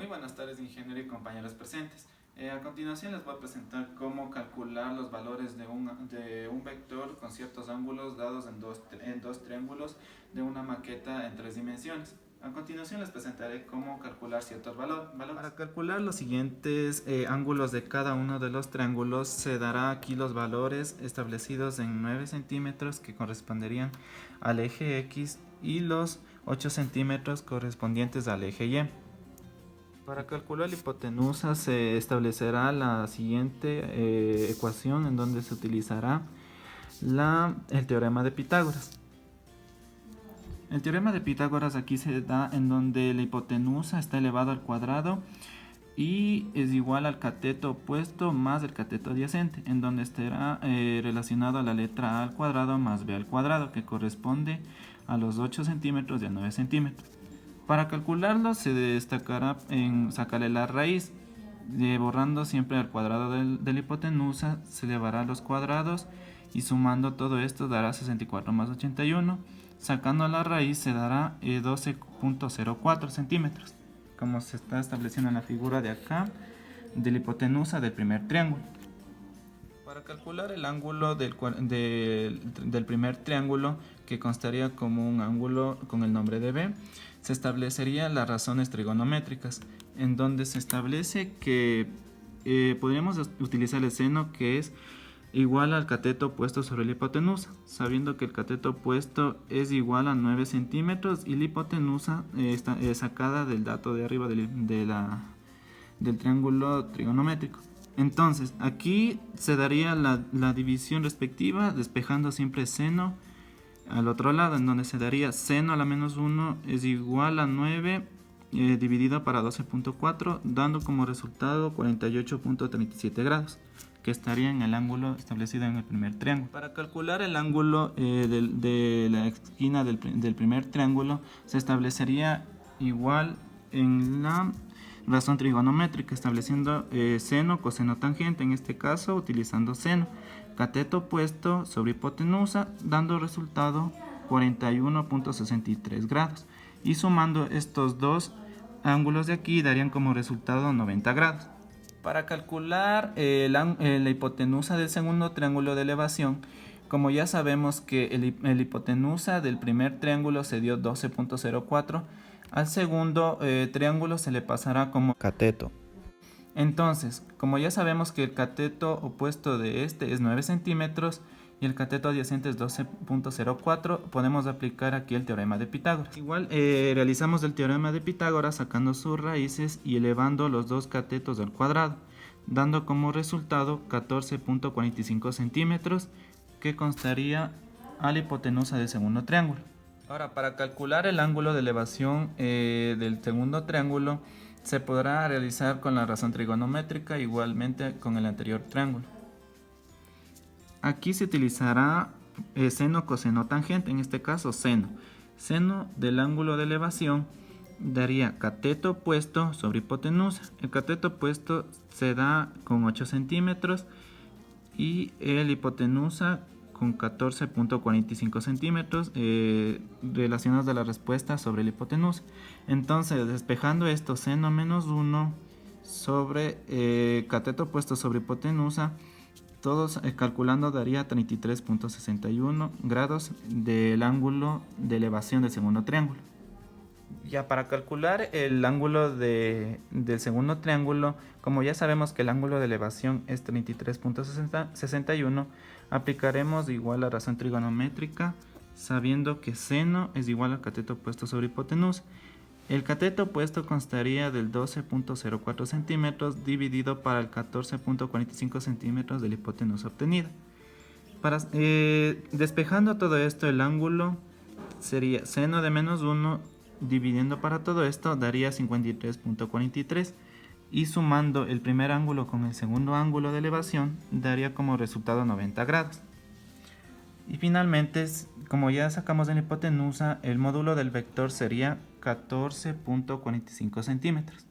Muy buenas tardes, ingeniero y compañeros presentes. A continuación les voy a presentar cómo calcular los valores de un vector con ciertos ángulos dados en dos triángulos de una maqueta en 3 dimensiones. A continuación les presentaré cómo calcular ciertos valores. Para calcular los siguientes ángulos de cada uno de los triángulos se dará aquí los valores establecidos en 9 centímetros que corresponderían al eje X y los 8 centímetros correspondientes al eje Y. Para calcular la hipotenusa se establecerá la siguiente ecuación en donde se utilizará el teorema de Pitágoras. El teorema de Pitágoras aquí se da en donde la hipotenusa está elevado al cuadrado y es igual al cateto opuesto más el cateto adyacente, en donde estará relacionado a la letra a al cuadrado más b al cuadrado, que corresponde a los 8 centímetros y a 9 centímetros. Para calcularlo se destacará en sacarle la raíz, borrando siempre al cuadrado de la hipotenusa, se elevará a los cuadrados y sumando todo esto dará 64 más 81. Sacando la raíz se dará 12.04 centímetros, como se está estableciendo en la figura de acá, de la hipotenusa del primer triángulo. Para calcular el ángulo del primer triángulo, que constaría como un ángulo con el nombre de B, se establecerían las razones trigonométricas, en donde se establece que podríamos utilizar el seno, que es igual al cateto opuesto sobre la hipotenusa, sabiendo que el cateto opuesto es igual a 9 centímetros y la hipotenusa está sacada del dato de arriba del triángulo trigonométrico. Entonces, aquí se daría la división respectiva, despejando siempre seno al otro lado, en donde se daría seno a la menos 1 es igual a 9 dividido para 12.4, dando como resultado 48.37 grados, que estaría en el ángulo establecido en el primer triángulo. Para calcular el ángulo de la esquina del primer triángulo, se establecería igual en la razón trigonométrica, estableciendo seno, coseno, tangente, en este caso utilizando seno, cateto opuesto sobre hipotenusa, dando resultado 41.63 grados, y sumando estos dos ángulos de aquí darían como resultado 90 grados. Para calcular la hipotenusa del segundo triángulo de elevación, como ya sabemos que el hipotenusa del primer triángulo se dio 12.04, al segundo triángulo se le pasará como cateto. Entonces, como ya sabemos que el cateto opuesto de este es 9 centímetros y el cateto adyacente es 12.04, podemos aplicar aquí el teorema de Pitágoras. Igual realizamos el teorema de Pitágoras sacando sus raíces y elevando los dos catetos al cuadrado, dando como resultado 14.45 centímetros, que constaría a la hipotenusa del segundo triángulo. Ahora, para calcular el ángulo de elevación del segundo triángulo, se podrá realizar con la razón trigonométrica, igualmente con el anterior triángulo. Aquí se utilizará seno, coseno, tangente, en este caso seno. Seno del ángulo de elevación daría cateto opuesto sobre hipotenusa. El cateto opuesto se da con 8 centímetros y el hipotenusa con 14.45 centímetros relacionados a la respuesta sobre la hipotenusa. Entonces, despejando esto, seno menos 1 sobre cateto opuesto sobre hipotenusa, todos calculando daría 33.61 grados del ángulo de elevación del segundo triángulo. Ya para calcular el ángulo del segundo triángulo, como ya sabemos que el ángulo de elevación es 33.61, aplicaremos igual la razón trigonométrica, sabiendo que seno es igual al cateto opuesto sobre hipotenusa. El cateto opuesto constaría del 12.04 centímetros dividido para el 14.45 centímetros de la hipotenusa obtenida. Despejando todo esto, el ángulo sería seno de menos 1 dividiendo para todo esto daría 53.43, y sumando el primer ángulo con el segundo ángulo de elevación daría como resultado 90 grados. Y finalmente, como ya sacamos en la hipotenusa, el módulo del vector sería 14.45 centímetros.